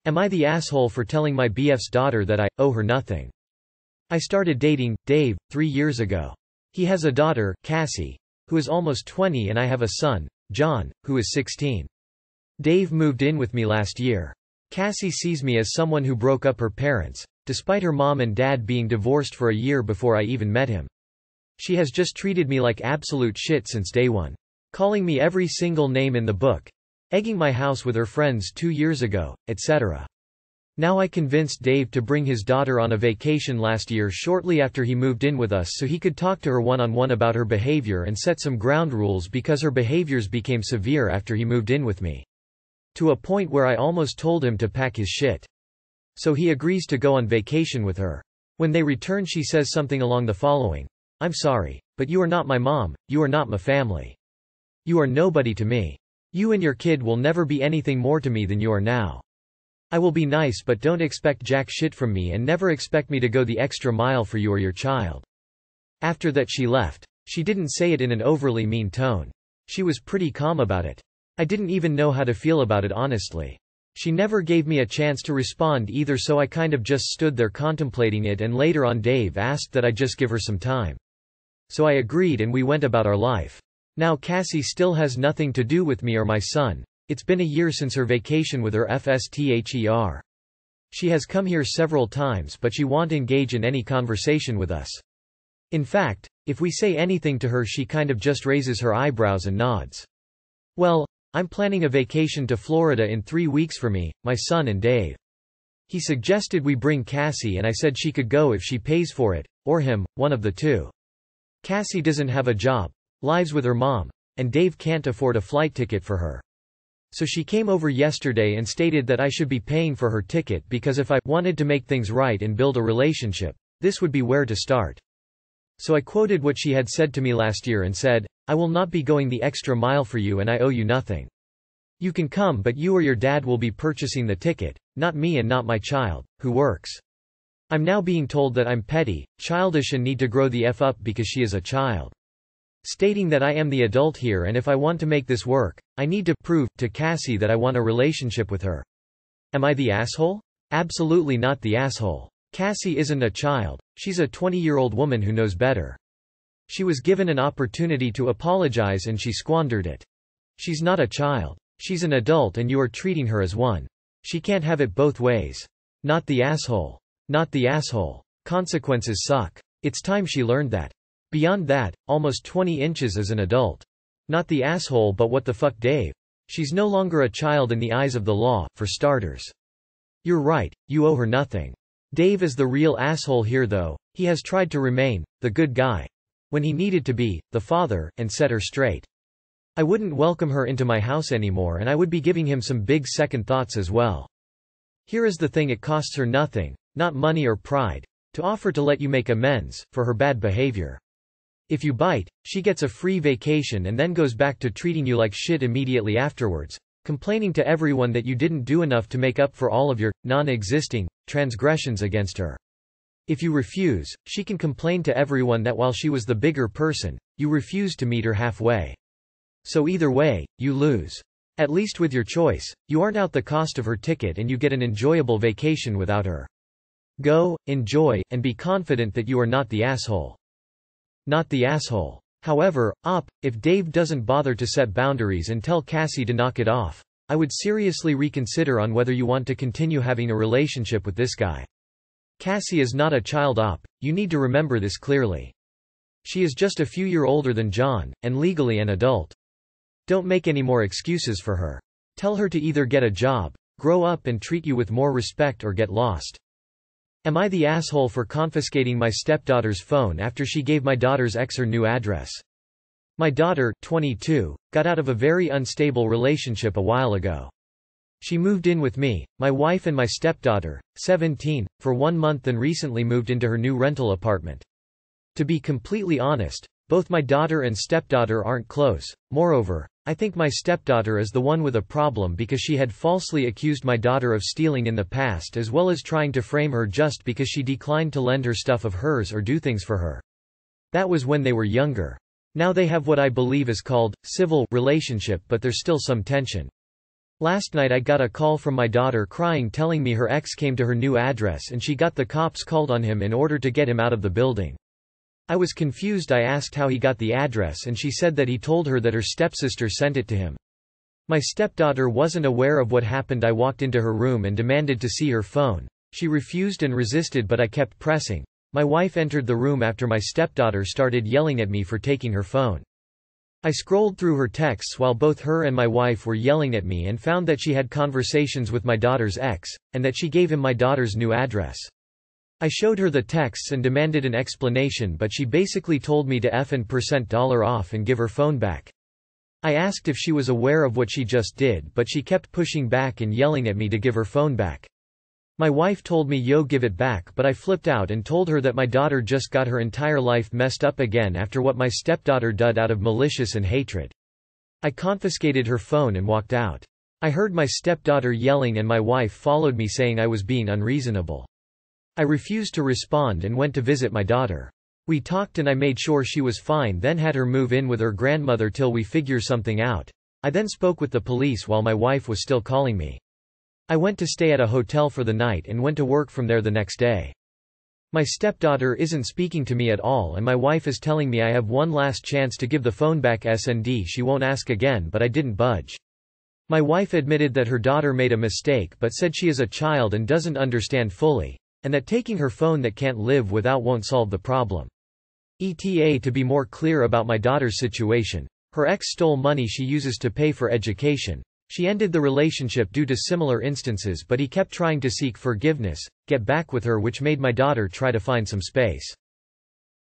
Am I the asshole for telling my BF's daughter that I owe her nothing? I started dating Dave 3 years ago. He has a daughter, Cassie, who is almost 20, and I have a son, John, who is 16. Dave moved in with me last year. Cassie sees me as someone who broke up her parents, despite her mom and dad being divorced for a year before I even met him. She has just treated me like absolute shit since day one, calling me every single name in the book, egging my house with her friends 2 years ago, etc. Now I convinced Dave to bring his daughter on a vacation last year shortly after he moved in with us so he could talk to her one-on-one about her behavior and set some ground rules because her behaviors became severe after he moved in with me. To a point where I almost told him to pack his shit. So he agrees to go on vacation with her. When they return, she says something along the following: "I'm sorry, but you are not my mom, you are not my family. You are nobody to me. You and your kid will never be anything more to me than you are now. I will be nice, but don't expect jack shit from me and never expect me to go the extra mile for you or your child." After that she left. She didn't say it in an overly mean tone. She was pretty calm about it. I didn't even know how to feel about it, honestly. She never gave me a chance to respond either, so I kind of just stood there contemplating it, and later on Dave asked that I just give her some time. So I agreed and we went about our life. Now Cassie still has nothing to do with me or my son. It's been a year since her vacation with her FSTHER. She has come here several times, but she won't engage in any conversation with us. In fact, if we say anything to her, she kind of just raises her eyebrows and nods. Well, I'm planning a vacation to Florida in 3 weeks for me, my son and Dave. He suggested we bring Cassie and I said she could go if she pays for it, or him, one of the two. Cassie doesn't have a job, lives with her mom, and Dave can't afford a flight ticket for her. So she came over yesterday and stated that I should be paying for her ticket because if I wanted to make things right and build a relationship, this would be where to start. So I quoted what she had said to me last year and said, "I will not be going the extra mile for you and I owe you nothing. You can come, but you or your dad will be purchasing the ticket, not me and not my child, who works." I'm now being told that I'm petty, childish and need to grow the F up because she is a child. Stating that I am the adult here and if I want to make this work, I need to prove to Cassie that I want a relationship with her. Am I the asshole? Absolutely not the asshole. Cassie isn't a child, she's a 20-year-old woman who knows better. She was given an opportunity to apologize and she squandered it. She's not a child. She's an adult and you are treating her as one. She can't have it both ways. Not the asshole. Not the asshole. Consequences suck. It's time she learned that. Beyond that, almost 20 inches as an adult. Not the asshole, but what the fuck, Dave? She's no longer a child in the eyes of the law, for starters. You're right, you owe her nothing. Dave is the real asshole here though. He has tried to remain the good guy when he needed to be the father, and set her straight. I wouldn't welcome her into my house anymore and I would be giving him some big second thoughts as well. Here is the thing, it costs her nothing, not money or pride, to offer to let you make amends for her bad behavior. If you bite, she gets a free vacation and then goes back to treating you like shit immediately afterwards, complaining to everyone that you didn't do enough to make up for all of your non-existing transgressions against her. If you refuse, she can complain to everyone that while she was the bigger person, you refused to meet her halfway. So either way, you lose. At least with your choice, you aren't out the cost of her ticket and you get an enjoyable vacation without her. Go, enjoy, and be confident that you are not the asshole. Not the asshole. However, if Dave doesn't bother to set boundaries and tell Cassie to knock it off, I would seriously reconsider on whether you want to continue having a relationship with this guy. Cassie is not a child. You need to remember this clearly. She is just a few years older than John, and legally an adult. Don't make any more excuses for her. Tell her to either get a job, grow up and treat you with more respect, or get lost. Am I the asshole for confiscating my stepdaughter's phone after she gave my daughter's ex her new address? My daughter, 22, got out of a very unstable relationship a while ago. She moved in with me, my wife and my stepdaughter, 17, for 1 month and recently moved into her new rental apartment. To be completely honest, both my daughter and stepdaughter aren't close. Moreover, I think my stepdaughter is the one with a problem because she had falsely accused my daughter of stealing in the past, as well as trying to frame her just because she declined to lend her stuff of hers or do things for her. That was when they were younger. Now they have what I believe is called civil relationship, but there's still some tension. Last night I got a call from my daughter crying telling me her ex came to her new address and she got the cops called on him in order to get him out of the building. I was confused. I asked how he got the address and she said that he told her that her stepsister sent it to him. My stepdaughter wasn't aware of what happened. I walked into her room and demanded to see her phone. She refused and resisted, but I kept pressing. My wife entered the room after my stepdaughter started yelling at me for taking her phone. I scrolled through her texts while both her and my wife were yelling at me and found that she had conversations with my daughter's ex, and that she gave him my daughter's new address. I showed her the texts and demanded an explanation, but she basically told me to F and $% off and give her phone back. I asked if she was aware of what she just did, but she kept pushing back and yelling at me to give her phone back. My wife told me yo, give it back, but I flipped out and told her that my daughter just got her entire life messed up again after what my stepdaughter did out of malicious and hatred. I confiscated her phone and walked out. I heard my stepdaughter yelling and my wife followed me saying I was being unreasonable. I refused to respond and went to visit my daughter. We talked and I made sure she was fine, then had her move in with her grandmother till we figure something out. I then spoke with the police while my wife was still calling me. I went to stay at a hotel for the night and went to work from there the next day. My stepdaughter isn't speaking to me at all and my wife is telling me I have one last chance to give the phone back and she won't ask again, but I didn't budge. My wife admitted that her daughter made a mistake but said she is a child and doesn't understand fully, and that taking her phone that can't live without won't solve the problem. ETA to be more clear about my daughter's situation. Her ex stole money she uses to pay for education. She ended the relationship due to similar instances, but he kept trying to seek forgiveness, get back with her, which made my daughter try to find some space.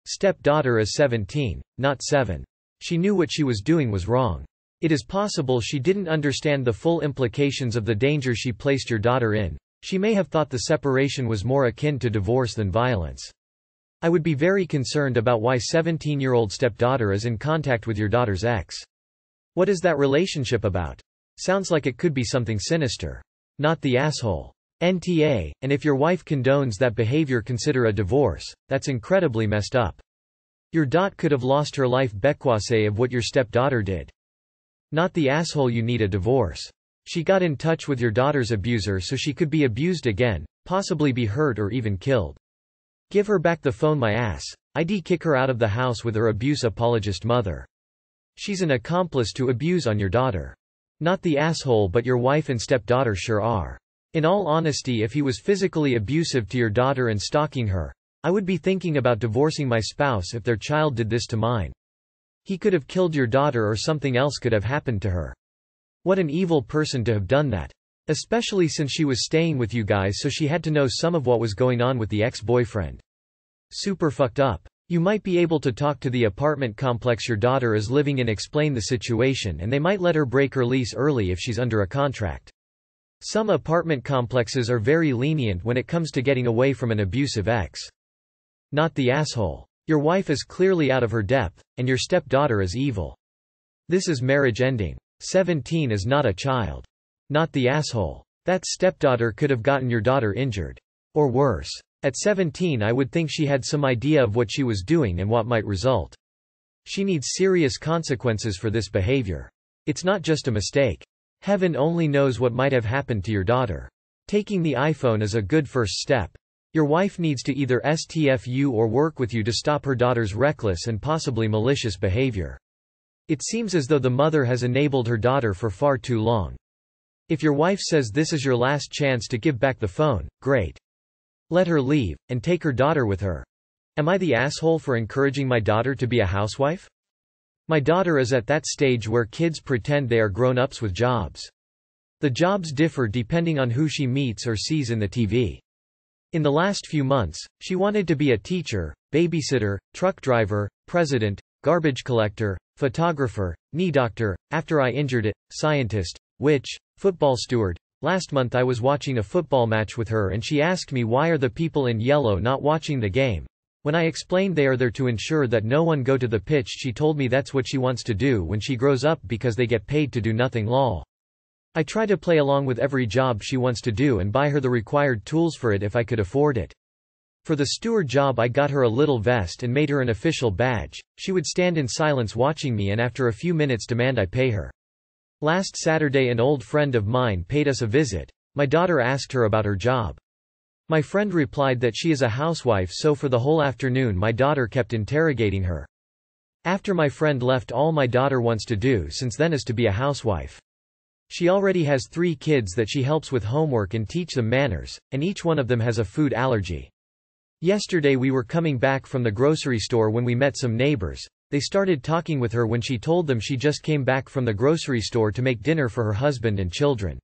Stepdaughter is 17, not 7. She knew what she was doing was wrong. It is possible she didn't understand the full implications of the danger she placed your daughter in. She may have thought the separation was more akin to divorce than violence. I would be very concerned about why 17-year-old stepdaughter is in contact with your daughter's ex. What is that relationship about? Sounds like it could be something sinister. Not the asshole. NTA, and if your wife condones that behavior, consider a divorce. That's incredibly messed up. Your dot could have lost her life because of what your stepdaughter did. Not the asshole, you need a divorce. She got in touch with your daughter's abuser so she could be abused again, possibly be hurt or even killed. Give her back the phone, my ass. I'd kick her out of the house with her abuse apologist mother. She's an accomplice to abuse on your daughter. Not the asshole, but your wife and stepdaughter sure are. In all honesty, if he was physically abusive to your daughter and stalking her, I would be thinking about divorcing my spouse if their child did this to mine. He could have killed your daughter or something else could have happened to her. What an evil person to have done that. Especially since she was staying with you guys, so she had to know some of what was going on with the ex-boyfriend. Super fucked up. You might be able to talk to the apartment complex your daughter is living in, explain the situation, and they might let her break her lease early if she's under a contract. Some apartment complexes are very lenient when it comes to getting away from an abusive ex. Not the asshole. Your wife is clearly out of her depth, and your stepdaughter is evil. This is marriage ending. 17 is not a child. Not the asshole. That stepdaughter could have gotten your daughter injured. Or worse. At 17, I would think she had some idea of what she was doing and what might result. She needs serious consequences for this behavior. It's not just a mistake. Heaven only knows what might have happened to your daughter. Taking the iPhone is a good first step. Your wife needs to either STFU or work with you to stop her daughter's reckless and possibly malicious behavior. It seems as though the mother has enabled her daughter for far too long. If your wife says this is your last chance to give back the phone, great. Let her leave, and take her daughter with her. Am I the asshole for encouraging my daughter to be a housewife? My daughter is at that stage where kids pretend they are grown-ups with jobs. The jobs differ depending on who she meets or sees in the TV. In the last few months, she wanted to be a teacher, babysitter, truck driver, president, garbage collector, photographer, knee doctor, after I injured it, scientist, witch, football steward. Last month I was watching a football match with her and she asked me why are the people in yellow not watching the game. When I explained they are there to ensure that no one go to the pitch, she told me that's what she wants to do when she grows up because they get paid to do nothing lol. I try to play along with every job she wants to do and buy her the required tools for it if I could afford it. For the steward job I got her a little vest and made her an official badge. She would stand in silence watching me and after a few minutes demand I pay her. Last Saturday an old friend of mine paid us a visit. My daughter asked her about her job. My friend replied that she is a housewife, so for the whole afternoon my daughter kept interrogating her. After my friend left, all my daughter wants to do since then is to be a housewife. She already has 3 kids that she helps with homework and teach them manners, and each one of them has a food allergy. Yesterday we were coming back from the grocery store when we met some neighbors. They started talking with her when she told them she just came back from the grocery store to make dinner for her husband and children.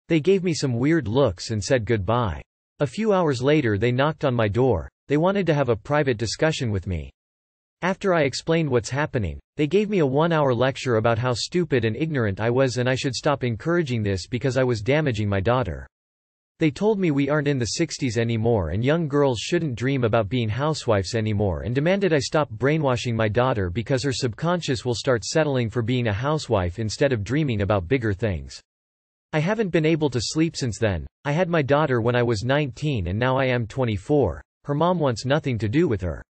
They gave me some weird looks and said goodbye. A few hours later they knocked on my door. They wanted to have a private discussion with me. After I explained what's happening, they gave me a 1-hour lecture about how stupid and ignorant I was and I should stop encouraging this because I was damaging my daughter. They told me we aren't in the 60s anymore and young girls shouldn't dream about being housewives anymore, and demanded I stop brainwashing my daughter because her subconscious will start settling for being a housewife instead of dreaming about bigger things. I haven't been able to sleep since then. I had my daughter when I was 19 and now I am 24. Her mom wants nothing to do with her.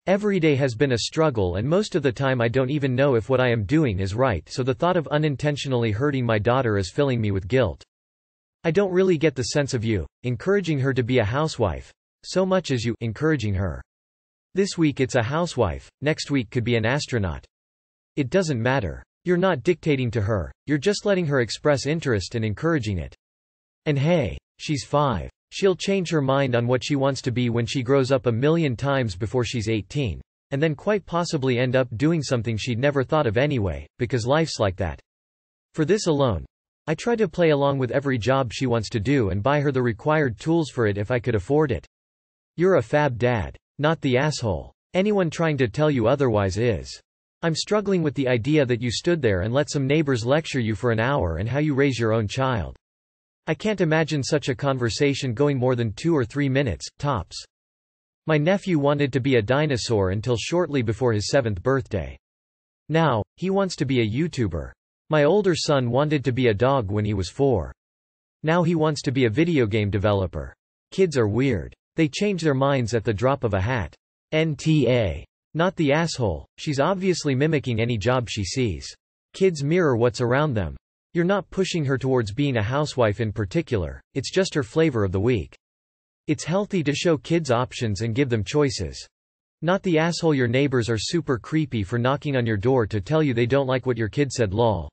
Every day has been a struggle and most of the time I don't even know if what I am doing is right, so the thought of unintentionally hurting my daughter is filling me with guilt. I don't really get the sense of you encouraging her to be a housewife so much as you encouraging her. This week it's a housewife, next week could be an astronaut. It doesn't matter. You're not dictating to her, you're just letting her express interest and encouraging it. And hey, she's 5. She'll change her mind on what she wants to be when she grows up a million times before she's 18. And then quite possibly end up doing something she'd never thought of anyway, because life's like that. For this alone, I try to play along with every job she wants to do and buy her the required tools for it if I could afford it. You're a fab dad. Not the asshole. Anyone trying to tell you otherwise is. I'm struggling with the idea that you stood there and let some neighbors lecture you for an hour and how you raise your own child. I can't imagine such a conversation going more than 2 or 3 minutes, tops. My nephew wanted to be a dinosaur until shortly before his 7th birthday. Now, he wants to be a YouTuber. My older son wanted to be a dog when he was 4. Now he wants to be a video game developer. Kids are weird. They change their minds at the drop of a hat. NTA. Not the asshole, she's obviously mimicking any job she sees. Kids mirror what's around them. You're not pushing her towards being a housewife in particular, it's just her flavor of the week. It's healthy to show kids options and give them choices. Not the asshole, your neighbors are super creepy for knocking on your door to tell you they don't like what your kid said, lol.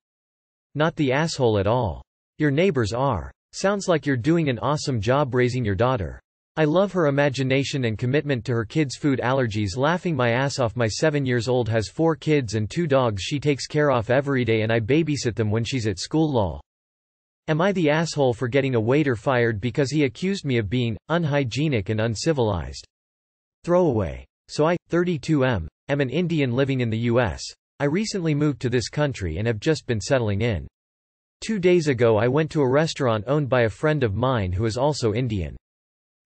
Not the asshole at all. Your neighbors are. Sounds like you're doing an awesome job raising your daughter. I love her imagination and commitment to her kids' food allergies. Laughing my ass off. My 7-year-old has 4 kids and 2 dogs she takes care of every day and I babysit them when she's at school, lol. Am I the asshole for getting a waiter fired because he accused me of being unhygienic and uncivilized? Throwaway. So I, 32M, am an Indian living in the US. I recently moved to this country and have just been settling in. 2 days ago I went to a restaurant owned by a friend of mine who is also Indian.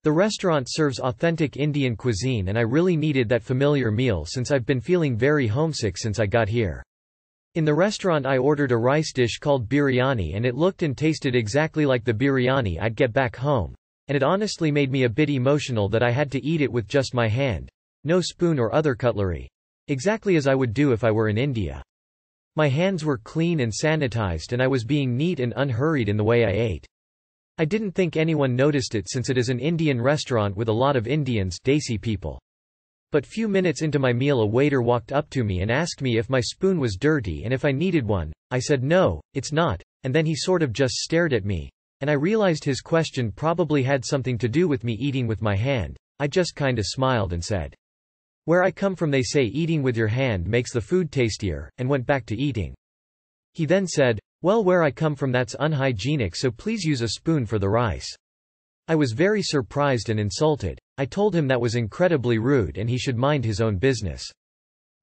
The restaurant serves authentic Indian cuisine and I really needed that familiar meal since I've been feeling very homesick since I got here. In the restaurant I ordered a rice dish called biryani and it looked and tasted exactly like the biryani I'd get back home, and it honestly made me a bit emotional that I had to eat it with just my hand. No spoon or other cutlery. Exactly as I would do if I were in India. My hands were clean and sanitized and I was being neat and unhurried in the way I ate. I didn't think anyone noticed it since it is an Indian restaurant with a lot of Indians, Desi people. But few minutes into my meal a waiter walked up to me and asked me if my spoon was dirty and if I needed one. I said no, it's not, and then he sort of just stared at me, and I realized his question probably had something to do with me eating with my hand. I just kinda smiled and said, "Where I come from they say eating with your hand makes the food tastier," and went back to eating. He then said, "Well, where I come from that's unhygienic, so please use a spoon for the rice." I was very surprised and insulted. I told him that was incredibly rude and he should mind his own business.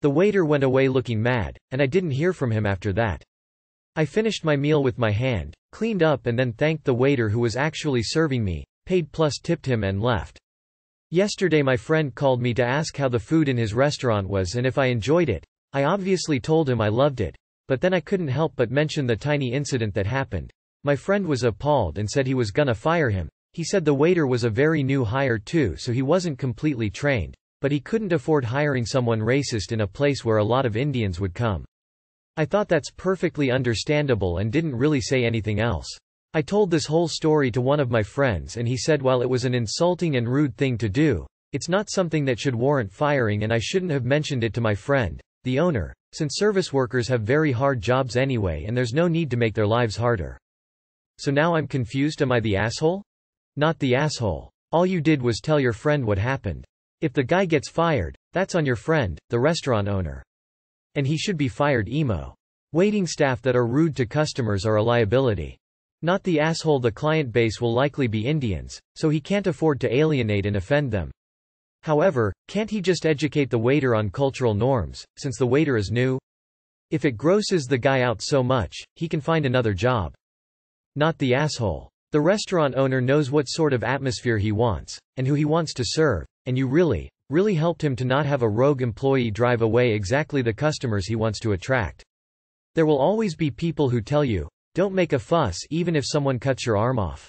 The waiter went away looking mad, and I didn't hear from him after that. I finished my meal with my hand, cleaned up and then thanked the waiter who was actually serving me, paid plus tipped him and left. Yesterday my friend called me to ask how the food in his restaurant was and if I enjoyed it. I obviously told him I loved it, but then I couldn't help but mention the tiny incident that happened. My friend was appalled and said he was gonna fire him. He said the waiter was a very new hire too, so he wasn't completely trained, but he couldn't afford hiring someone racist in a place where a lot of Indians would come. I thought that's perfectly understandable and didn't really say anything else. I told this whole story to one of my friends and he said while it was an insulting and rude thing to do, it's not something that should warrant firing and I shouldn't have mentioned it to my friend, the owner, since service workers have very hard jobs anyway and there's no need to make their lives harder. So now I'm confused, am I the asshole? Not the asshole. All you did was tell your friend what happened. If the guy gets fired, that's on your friend, the restaurant owner. And he should be fired emo. Waiting staff that are rude to customers are a liability. Not the asshole. The client base will likely be Indians, so he can't afford to alienate and offend them. However, can't he just educate the waiter on cultural norms, since the waiter is new? If it grosses the guy out so much, he can find another job. Not the asshole. The restaurant owner knows what sort of atmosphere he wants, and who he wants to serve, and you really helped him to not have a rogue employee drive away exactly the customers he wants to attract. There will always be people who tell you, don't make a fuss even if someone cuts your arm off.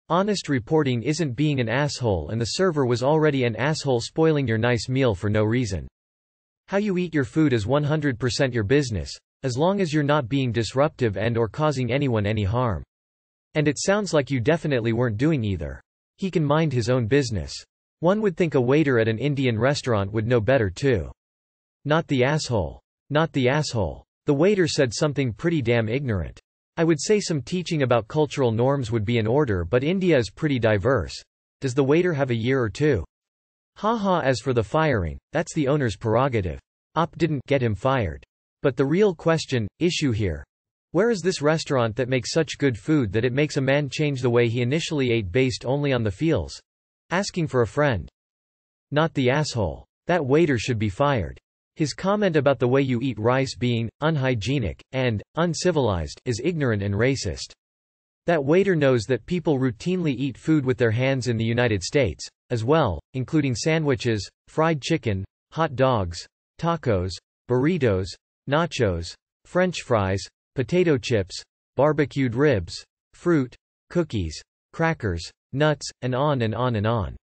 Honest reporting isn't being an asshole, and the server was already an asshole spoiling your nice meal for no reason. How you eat your food is 100% your business, as long as you're not being disruptive and/or causing anyone any harm. And it sounds like you definitely weren't doing either. He can mind his own business. One would think a waiter at an Indian restaurant would know better too. Not the asshole. Not the asshole. The waiter said something pretty damn ignorant. I would say some teaching about cultural norms would be in order, but India is pretty diverse. Does the waiter have a year or two? Haha. As for the firing, that's the owner's prerogative. Op didn't get him fired. But the real issue here. Where is this restaurant that makes such good food that it makes a man change the way he initially ate based only on the feels? Asking for a friend. Not the asshole. That waiter should be fired. His comment about the way you eat rice being unhygienic and uncivilized is ignorant and racist. That waiter knows that people routinely eat food with their hands in the United States, as well, including sandwiches, fried chicken, hot dogs, tacos, burritos, nachos, French fries, potato chips, barbecued ribs, fruit, cookies, crackers, nuts, and on and on and on.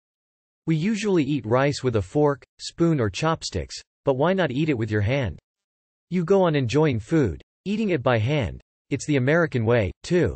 We usually eat rice with a fork, spoon or chopsticks, but why not eat it with your hand? You go on enjoying food, eating it by hand. It's the American way, too.